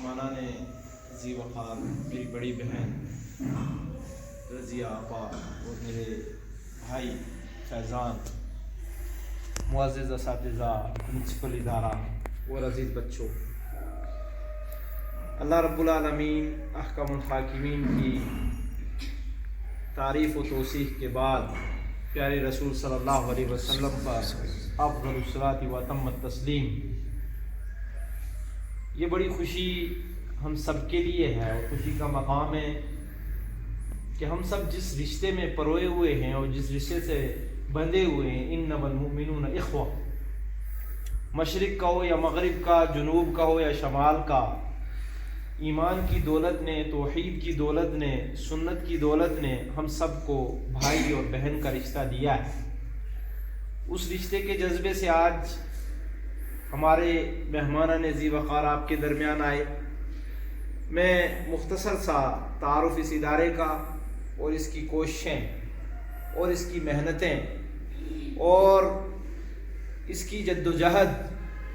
مہمانان ذی وقار، میری بڑی بہن رضیہ آپا اور میرے بھائی فیضان، معزز اساتذہ، پرنسپل ادارہ اور عزیز بچوں، اللہ رب العالمین احکم الحاکمین کی تعریف و توصیف کے بعد پیارے رسول صلی اللہ علیہ وسلم پر افضل الصلاۃ و اتم التسلیم، یہ بڑی خوشی ہم سب کے لیے ہے اور خوشی کا مقام ہے کہ ہم سب جس رشتے میں پروئے ہوئے ہیں اور جس رشتے سے بندھے ہوئے ہیں، انما المؤمنون اخوہ، مشرق کا ہو یا مغرب کا، جنوب کا ہو یا شمال کا، ایمان کی دولت نے، توحید کی دولت نے، سنت کی دولت نے ہم سب کو بھائی اور بہن کا رشتہ دیا ہے۔ اس رشتے کے جذبے سے آج ہمارے مہمانان ذی وقار آپ کے درمیان آئے۔ میں مختصر سا تعارف اس ادارے کا اور اس کی کوششیں اور اس کی محنتیں اور اس کی جد و جہد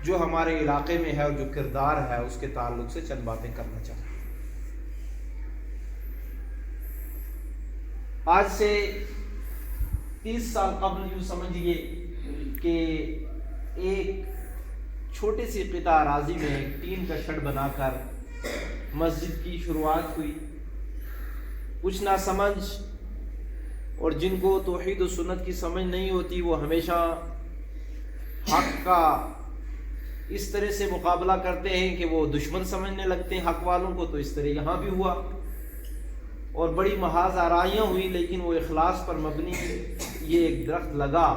جو ہمارے علاقے میں ہے اور جو کردار ہے اس کے تعلق سے چند باتیں کرنا چاہتا ہوں۔ آج سے 30 سال قبل یوں سمجھیے کہ ایک چھوٹے سے قطع اراضی میں ایک ٹین کا شیڈ بنا کر مسجد کی شروعات ہوئی۔ کچھ نہ سمجھ اور جن کو توحید و سنت کی سمجھ نہیں ہوتی وہ ہمیشہ حق کا اس طرح سے مقابلہ کرتے ہیں کہ وہ دشمن سمجھنے لگتے ہیں حق والوں کو، تو اس طرح یہاں بھی ہوا اور بڑی محاذ آرائیاں ہوئی، لیکن وہ اخلاص پر مبنی یہ ایک درخت لگا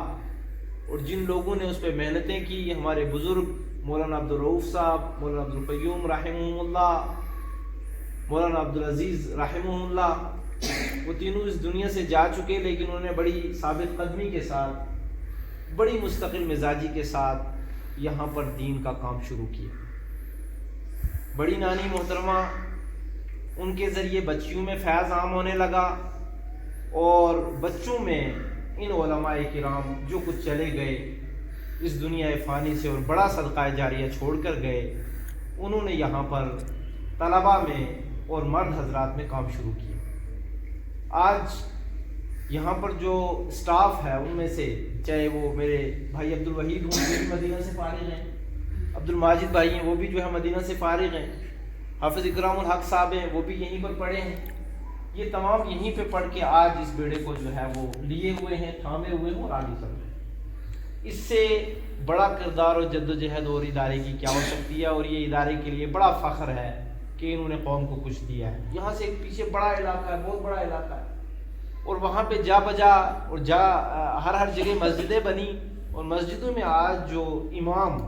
اور جن لوگوں نے اس پہ محنتیں کی، ہمارے بزرگ مولانا عبدالرؤوف صاحب، مولانا عبدالقیوم رحمہ اللہ، مولانا عبدالعزیز رحمہ اللہ، وہ تینوں اس دنیا سے جا چکے، لیکن انہوں نے بڑی ثابت قدمی کے ساتھ، بڑی مستقل مزاجی کے ساتھ یہاں پر دین کا کام شروع کیا۔ بڑی نانی محترمہ، ان کے ذریعے بچیوں میں فیض عام ہونے لگا اور بچوں میں ان علماء کرام جو کچھ چلے گئے اس دنیا فانی سے اور بڑا صدقہ جاریہ چھوڑ کر گئے، انہوں نے یہاں پر طلباء میں اور مرد حضرات میں کام شروع کیا۔ آج یہاں پر جو سٹاف ہے ان میں سے چاہے وہ میرے بھائی عبدالوحید ہوں، وہ بھی مدینہ سے فارغ ہیں، عبدالماجد بھائی ہیں، وہ بھی جو ہے مدینہ سے فارغ ہیں، حافظ اکرام الحق صاحب ہیں، وہ بھی یہیں پر پڑھے ہیں، یہ تمام یہیں پہ پڑھ کے آج اس بیڑے کو جو ہے وہ لیے ہوئے ہیں، تھامے ہوئے ہیں اور آگے چل رہے ہیں۔ اس سے بڑا کردار اور جد و جہد اور ادارے کی کیا ہو سکتی ہے، اور یہ ادارے کے لیے بڑا فخر ہے کہ انہوں نے قوم کو کچھ دیا ہے۔ یہاں سے ایک پیچھے بڑا علاقہ ہے، بہت بڑا علاقہ ہے، اور وہاں پہ جا بجا اور ہر جگہ مسجدیں بنی، اور مسجدوں میں آج جو امام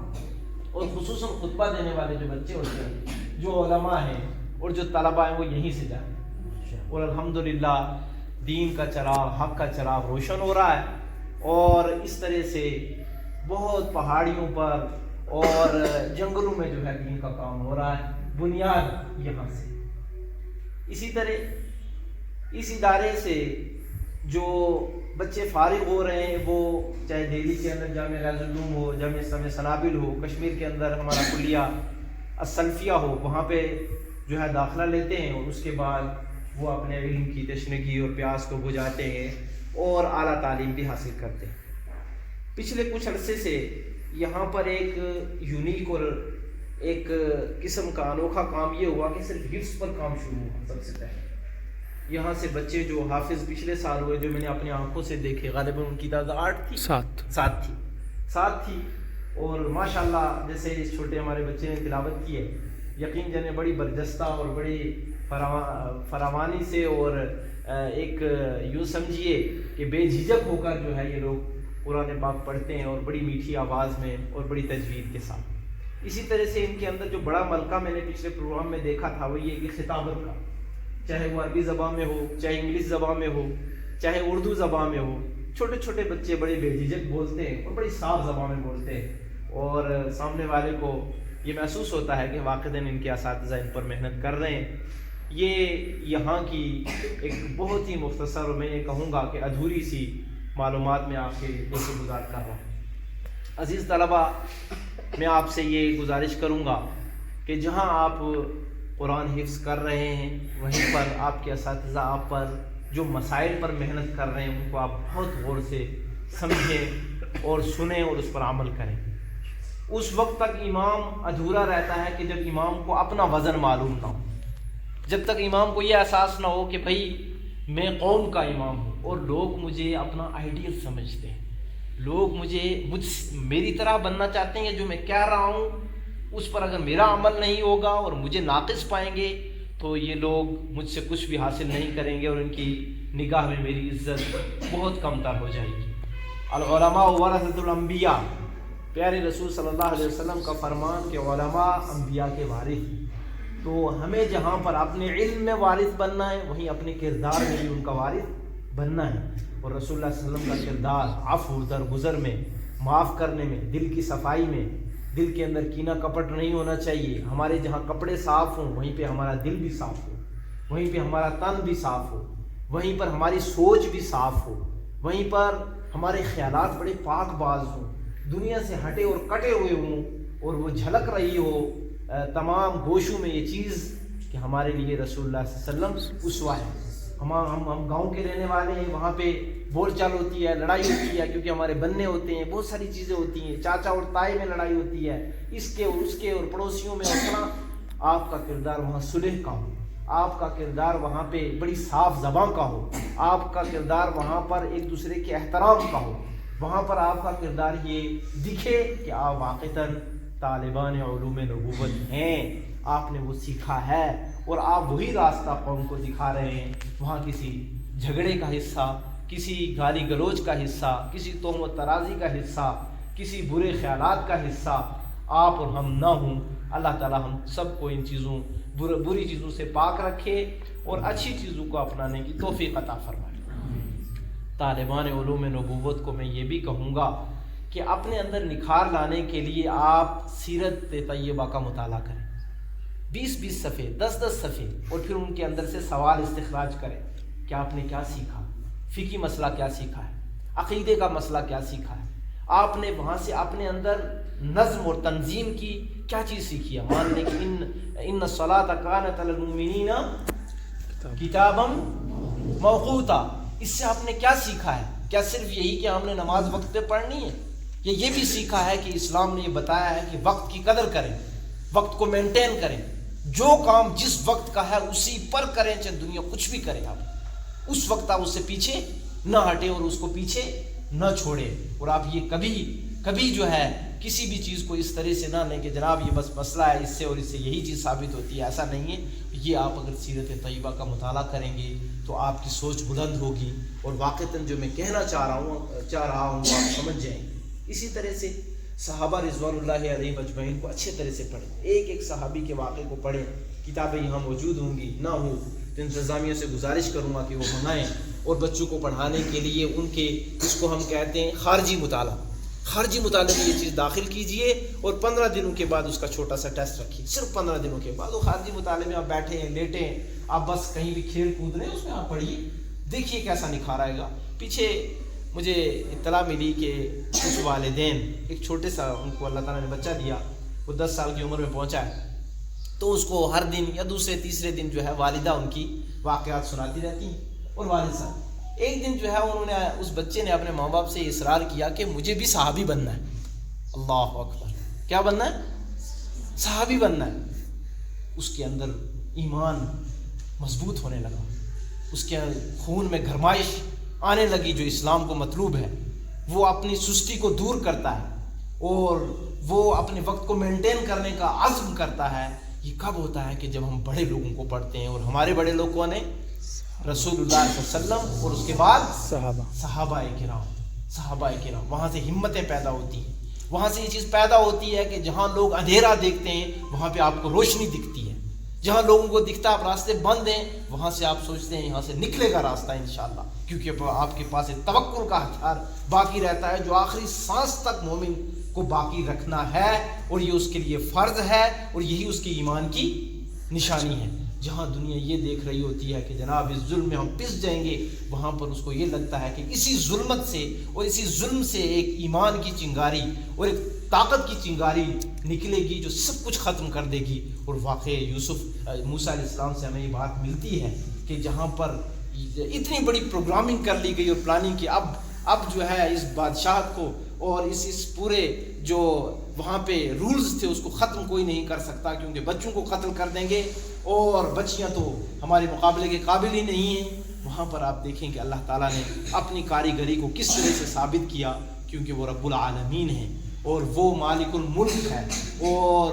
اور خصوصاً خطبہ دینے والے جو بچے ہوتے ہیں، جو علماء ہیں اور جو طلباء ہیں، وہ یہیں سے جاتے ہیں، اور الحمدللہ دین کا چراغ، حق کا چراغ روشن ہو رہا ہے، اور اس طرح سے بہت پہاڑیوں پر اور جنگلوں میں جو ہے دین کا کام ہو رہا ہے، بنیاد یہاں سے۔ اسی طرح اس ادارے سے جو بچے فارغ ہو رہے ہیں، وہ چاہے دہلی کے اندر جامعہ غیاث العلوم ہو، جامعہ اسلامیہ سنابل ہو، کشمیر کے اندر ہمارا کلیہ السلفیہ ہو، وہاں پہ جو ہے داخلہ لیتے ہیں اور اس کے بعد وہ اپنے علم کی تشنگی اور پیاس کو بجھاتے ہیں اور اعلیٰ تعلیم بھی حاصل کرتے ہیں۔ پچھلے کچھ عرصے سے یہاں پر ایک یونیک اور ایک قسم کا انوکھا کام یہ ہوا کہ صرف حفظ پر کام شروع ہوا۔ سب سے پہلے یہاں سے بچے جو حافظ پچھلے سال ہوئے، جو میں نے اپنی آنکھوں سے دیکھے، غالباً ان کی تعداد 8 تھی، 7 تھی، اور ماشاءاللہ جیسے اس چھوٹے ہمارے بچے نے تلاوت کی ہے، یقین جانے بڑی برجستہ اور بڑی فراوانی سے اور ایک یوں سمجھیے کہ بے جھجک ہو کر جو ہے یہ لوگ قرآن پاک پڑھتے ہیں، اور بڑی میٹھی آواز میں اور بڑی تجوید کے ساتھ۔ اسی طرح سے ان کے اندر جو بڑا ملکہ میں نے پچھلے پروگرام میں دیکھا تھا وہ یہ کہ خطابت کا، چاہے وہ عربی زبان میں ہو، چاہے انگلش زبان میں ہو، چاہے اردو زبان میں ہو، چھوٹے چھوٹے بچے بڑے بے جھجک بولتے ہیں اور بڑی صاف زبان میں بولتے ہیں، اور سامنے والے کو یہ محسوس ہوتا ہے کہ واقعتاً ان کے اساتذہ ان پر محنت کر رہے ہیں۔ یہ یہاں کی ایک بہت ہی مختصر اور میں یہ کہوں گا کہ ادھوری سی معلومات میں آپ کے دوست گزار کر رہا ہوں۔ عزیز طلبہ، میں آپ سے یہ گزارش کروں گا کہ جہاں آپ قرآن حفظ کر رہے ہیں، وہیں پر آپ کے اساتذہ آپ پر جو مسائل پر محنت کر رہے ہیں ان کو آپ بہت غور سے سمجھیں اور سنیں اور اس پر عمل کریں۔ اس وقت تک امام ادھورا رہتا ہے کہ جب امام کو اپنا وزن معلوم نہ ہو، جب تک امام کو یہ احساس نہ ہو کہ بھئی میں قوم کا امام ہوں اور لوگ مجھے اپنا آئیڈیل سمجھتے ہیں، لوگ میری طرح بننا چاہتے ہیں، جو میں کہہ رہا ہوں اس پر اگر میرا عمل نہیں ہوگا اور مجھے ناقص پائیں گے تو یہ لوگ مجھ سے کچھ بھی حاصل نہیں کریں گے اور ان کی نگاہ میں میری عزت بہت کم تر ہو جائے گی۔ العلماء ورثۃ الانبیاء، پیارے رسول صلی اللہ علیہ وسلم کا فرمان کہ علماء انبیاء کے وارث، تو ہمیں جہاں پر اپنے علم میں وارث بننا ہے وہیں اپنے کردار میں بھی ان کا وارث بننا ہے۔ اور رسول اللہ صلی اللہ علیہ وسلم کا کردار عفو، درگزر میں، معاف کرنے میں، دل کی صفائی میں، دل کے اندر کینہ کپٹ نہیں ہونا چاہیے۔ ہمارے جہاں کپڑے صاف ہوں وہیں پہ ہمارا دل بھی صاف ہو، وہیں پہ ہمارا تن بھی صاف ہو، وہیں پر ہماری سوچ بھی صاف ہو، وہیں پر ہمارے خیالات بڑے پاک باز ہوں، دنیا سے ہٹے اور کٹے ہوئے ہوں، اور وہ جھلک رہی ہو تمام گوشوں میں یہ چیز کہ ہمارے لیے رسول اللہ صلی اللہ علیہ وسلم اسوہ ہے۔ ہم گاؤں کے رہنے والے ہیں، وہاں پہ بول چال ہوتی ہے، لڑائی ہوتی ہے، کیونکہ ہمارے بننے ہوتے ہیں، بہت ساری چیزیں ہوتی ہیں، چاچا اور تائی میں لڑائی ہوتی ہے، اس کے اور اس کے اور پڑوسیوں میں اپنا۔ آپ کا کردار وہاں صلح کا ہو، آپ کا کردار وہاں پہ بڑی صاف زباں کا ہو، آپ کا کردار وہاں پر ایک دوسرے کے احترام کا ہو، وہاں پر آپ کا کردار یہ دکھے کہ آپ واقعتاً طالبان علوم نبوت ہیں، آپ نے وہ سیکھا ہے اور آپ وہی راستہ قوم کو دکھا رہے ہیں۔ وہاں کسی جھگڑے کا حصہ، کسی گالی گلوچ کا حصہ، کسی تہمت ترازی کا حصہ، کسی برے خیالات کا حصہ آپ اور ہم نہ ہوں۔ اللہ تعالی ہم سب کو ان چیزوں بری چیزوں سے پاک رکھے اور اچھی چیزوں کو اپنانے کی توفیق عطا فرمائے۔ طالبان علوم نبوت کو میں یہ بھی کہوں گا کہ اپنے اندر نکھار لانے کے لیے آپ سیرت طیبہ کا مطالعہ کریں، 20 صفحے، 10 صفحے، اور پھر ان کے اندر سے سوال استخراج کریں کہ آپ نے کیا سیکھا، فقہی مسئلہ کیا سیکھا ہے، عقیدے کا مسئلہ کیا سیکھا ہے، آپ نے وہاں سے اپنے اندر نظم اور تنظیم کی کیا چیز سیکھی ہے۔ مان لیں کہ ان الصلاۃ کانت علی المؤمنین کتابا موقوتا، اس سے آپ نے کیا سیکھا ہے؟ کیا صرف یہی کہ ہم نے نماز وقت پہ پڑھنی ہے، یا یہ بھی سیکھا ہے کہ اسلام نے یہ بتایا ہے کہ وقت کی قدر کریں، وقت کو مینٹین کریں، جو کام جس وقت کا ہے اسی پر کریں، چاہے دنیا کچھ بھی کرے، آپ اس وقت آپ اس سے پیچھے نہ ہٹیں اور اس کو پیچھے نہ چھوڑیں، اور آپ یہ کبھی جو ہے کسی بھی چیز کو اس طرح سے نہ لیں کہ جناب یہ بس مسئلہ ہے، اس سے اور اس سے یہی چیز ثابت ہوتی ہے، ایسا نہیں ہے۔ یہ آپ اگر سیرت طیبہ کا مطالعہ کریں گے تو آپ کی سوچ بلند ہوگی اور واقعتاً جو میں کہنا چاہ رہا ہوں آپ سمجھ جائیں گے۔ اسی طرح سے صحابہ رضوان اللہ علیہ اجمعین کو اچھے طرح سے پڑھیں، ایک صحابی کے واقعے کو پڑھیں۔ کتابیں یہاں موجود ہوں گی، نہ ہو تو انتظامیہ سے گزارش کروں گا کہ وہ منگائیں، اور بچوں کو پڑھانے کے لیے ان کے اس کو ہم کہتے ہیں خارجی مطالعہ میں یہ چیز داخل کیجئے، اور 15 دنوں کے بعد اس کا چھوٹا سا ٹیسٹ رکھیے، صرف 15 دنوں کے بعد۔ وہ خارجی مطالعے میں آپ بیٹھے ہیں، لیٹے ہیں، آپ بس کہیں بھی کھیل کود رہے ہیں، اس میں آپ پڑھیے، دیکھیے کیسا نکھار آئے گا۔ پیچھے مجھے اطلاع ملی کہ کچھ والدین ایک چھوٹے سا ان کو اللہ تعالیٰ نے بچہ دیا، وہ 10 سال کی عمر میں پہنچا ہے، تو اس کو ہر دن یا دوسرے تیسرے دن جو ہے والدہ ان کی واقعات سناتی رہتی ہیں، اور والد صاحب ایک دن جو ہے انہوں نے اس بچے نے اپنے ماں باپ سے اصرار کیا کہ مجھے بھی صحابی بننا ہے۔ اللہ اکبر، کیا بننا ہے؟ صحابی بننا ہے۔ اس کے اندر ایمان مضبوط ہونے لگا، اس کے خون میں گرمائش آنے لگی جو اسلام کو مطلوب ہے، وہ اپنی سستی کو دور کرتا ہے اور وہ اپنے وقت کو مینٹین کرنے کا عزم کرتا ہے۔ یہ کب ہوتا ہے کہ جب ہم بڑے لوگوں کو پڑھتے ہیں، اور ہمارے بڑے لوگوں نے رسول اللہ صلی اللہ علیہ وسلم اور اس کے بعد صحابہ کرام، وہاں سے ہمتیں پیدا ہوتی ہیں، وہاں سے یہ چیز پیدا ہوتی ہے کہ جہاں لوگ اندھیرا دیکھتے ہیں وہاں پہ آپ کو روشنی دکھتی ہے، جہاں لوگوں کو دکھتا آپ راستے بند ہیں وہاں سے آپ سوچتے ہیں یہاں سے نکلے گا راستہ انشاءاللہ، کیونکہ آپ کے پاس ایک توکل کا ہتھیار باقی رہتا ہے جو آخری سانس تک مومن کو باقی رکھنا ہے، اور یہ اس کے لیے فرض ہے، اور یہی اس کے ایمان کی نشانی ہے۔ جہاں دنیا یہ دیکھ رہی ہوتی ہے کہ جناب اس ظلم میں ہم پس جائیں گے، وہاں پر اس کو یہ لگتا ہے کہ اسی ظلمت سے اور اسی ظلم سے ایک ایمان کی چنگاری اور ایک طاقت کی چنگاری نکلے گی جو سب کچھ ختم کر دے گی۔ اور واقعی موسیٰ علیہ السلام سے ہمیں یہ بات ملتی ہے کہ جہاں پر اتنی بڑی پروگرامنگ کر لی گئی اور پلاننگ کی، اب جو ہے اس بادشاہت کو اور اس پورے جو وہاں پہ رولز تھے اس کو ختم کوئی نہیں کر سکتا، کیونکہ بچوں کو قتل کر دیں گے اور بچیاں تو ہمارے مقابلے کے قابل ہی نہیں ہیں۔ وہاں پر آپ دیکھیں کہ اللہ تعالیٰ نے اپنی کاریگری کو کس طرح سے ثابت کیا، کیونکہ وہ رب العالمین ہے اور وہ مالک الملک ہے، اور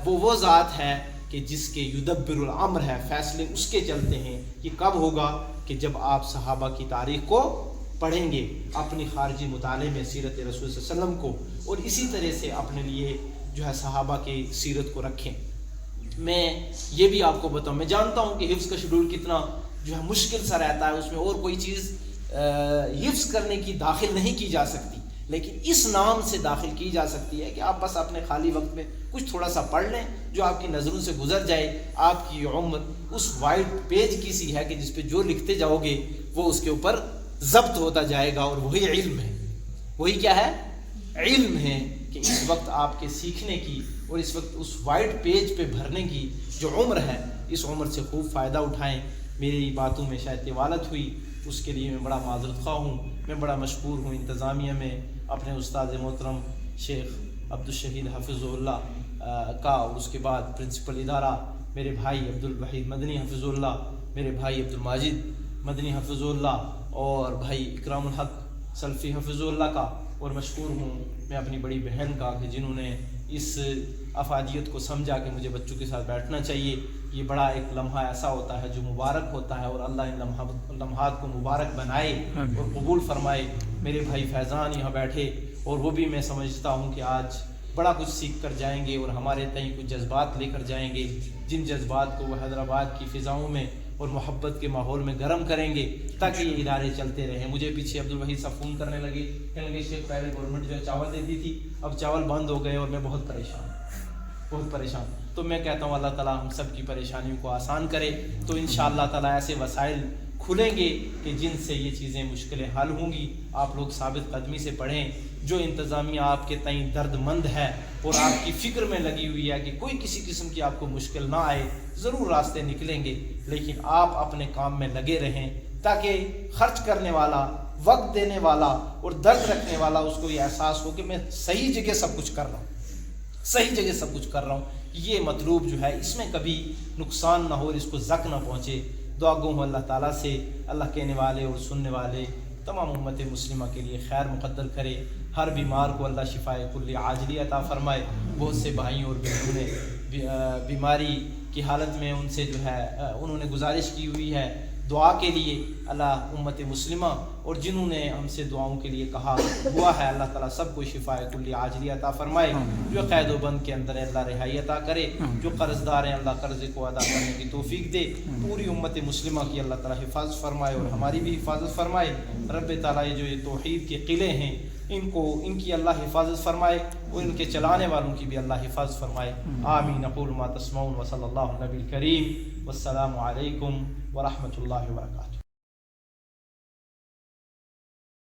وہ ذات ہے کہ جس کے یدبر الامر ہے، فیصلے اس کے چلتے ہیں۔ یہ کب ہوگا؟ کہ جب آپ صحابہ کی تاریخ کو پڑھیں گے، اپنی خارجی مطالعے میں سیرت رسول صلی اللہ علیہ وسلم کو، اور اسی طرح سے اپنے لیے جو ہے صحابہ کی سیرت کو رکھیں۔ میں یہ بھی آپ کو بتاؤں، میں جانتا ہوں کہ حفظ کا شیڈول کتنا جو ہے مشکل سا رہتا ہے، اس میں اور کوئی چیز حفظ کرنے کی داخل نہیں کی جا سکتی، لیکن اس نام سے داخل کی جا سکتی ہے کہ آپ بس اپنے خالی وقت میں کچھ تھوڑا سا پڑھ لیں، جو آپ کی نظروں سے گزر جائے۔ آپ کی عمر اس وائٹ پیج کی سی ہے کہ جس پہ جو لکھتے جاؤ گے وہ اس کے اوپر ضبط ہوتا جائے گا، اور وہی علم ہے۔ وہی کیا ہے؟ علم ہے کہ اس وقت آپ کے سیکھنے کی اور اس وقت اس وائٹ پیج پہ بھرنے کی جو عمر ہے، اس عمر سے خوب فائدہ اٹھائیں۔ میری باتوں میں شاید طوالت ہوئی، اس کے لیے میں بڑا معذرت خواہ ہوں۔ میں بڑا مشکور ہوں انتظامیہ میں اپنے استاد محترم شیخ عبدالشہید حفظ اللہ کا، اور اس کے بعد پرنسپل ادارہ میرے بھائی عبدالوحید مدنی حفظ اللہ، میرے بھائی عبدالماجد مدنی حفظ اللہ، اور بھائی اکرام الحق سلفی حفظ اللہ کا، اور مشکور ہوں میں اپنی بڑی بہن کا کہ جنہوں نے اس افادیت کو سمجھا کہ مجھے بچوں کے ساتھ بیٹھنا چاہیے۔ یہ بڑا ایک لمحہ ایسا ہوتا ہے جو مبارک ہوتا ہے، اور اللہ ان لمحات کو مبارک بنائے اور قبول فرمائے۔ میرے بھائی فیضان یہاں بیٹھے، اور وہ بھی میں سمجھتا ہوں کہ آج بڑا کچھ سیکھ کر جائیں گے اور ہمارے تئیں کچھ جذبات لے کر جائیں گے، جن جذبات کو وہ حیدرآباد کی فضاؤں میں اور محبت کے ماحول میں گرم کریں گے تاکہ یہ ادارے چلتے رہیں۔ مجھے پیچھے عبدالوحید صاحب فون کرنے لگے، کہنے لگے شیخ پہلے گورنمنٹ جو ہے چاول دیتی تھی، اب چاول بند ہو گئے اور میں بہت پریشان۔ تو میں کہتا ہوں اللہ تعالیٰ ہم سب کی پریشانیوں کو آسان کرے، تو انشاءاللہ تعالیٰ ایسے وسائل کھلیں گے کہ جن سے یہ چیزیں مشکلیں حل ہوں گی۔ آپ لوگ ثابت قدمی سے پڑھیں، جو انتظامیہ آپ کے تئیں درد مند ہے اور آپ کی فکر میں لگی ہوئی ہے کہ کوئی کسی قسم کی آپ کو مشکل نہ آئے، ضرور راستے نکلیں گے، لیکن آپ اپنے کام میں لگے رہیں تاکہ خرچ کرنے والا، وقت دینے والا اور درد رکھنے والا اس کو یہ احساس ہو کہ میں صحیح جگہ سب کچھ کر رہا ہوں، صحیح جگہ سب کچھ کر رہا ہوں۔ یہ مطلوب جو ہے اس میں کبھی نقصان نہ ہو اور اس کو زک نہ پہنچے۔ دعا گو ہوں اللہ تعالیٰ سے اللہ کہنے والے اور سننے والے تمام امت مسلمہ کے لیے خیر مقدر کرے، ہر بیمار کو اللہ شفائے کلی عاجلی عطا فرمائے۔ بہت سے بھائیوں اور بہنوں نے بیماری کی حالت میں ان سے جو ہے انہوں نے گزارش کی ہوئی ہے دعا کے لیے، اللہ امت مسلمہ اور جنہوں نے ہم سے دعاؤں کے لیے کہا ہوا ہے، اللہ تعالیٰ سب کو شفائے کلی عاجلی عطا فرمائے۔ جو قید و بند کے اندر ہے اللہ رہائی عطا کرے، جو قرض دار ہیں اللہ قرض کو ادا کرنے کی توفیق دے۔ پوری امت مسلمہ کی اللہ تعالیٰ حفاظت فرمائے اور ہماری بھی حفاظت فرمائے۔ رب تعالیٰ یہ توحید کے قلعے ہیں ان کی اللہ حفاظت فرمائے اور ان کے چلانے والوں کی بھی اللہ حفاظت فرمائے۔ آمین۔ اقول ما تسمعون وصلی اللہ علیہ نبی الکریم، والسلام علیکم ورحمۃ اللہ وبرکاتہ۔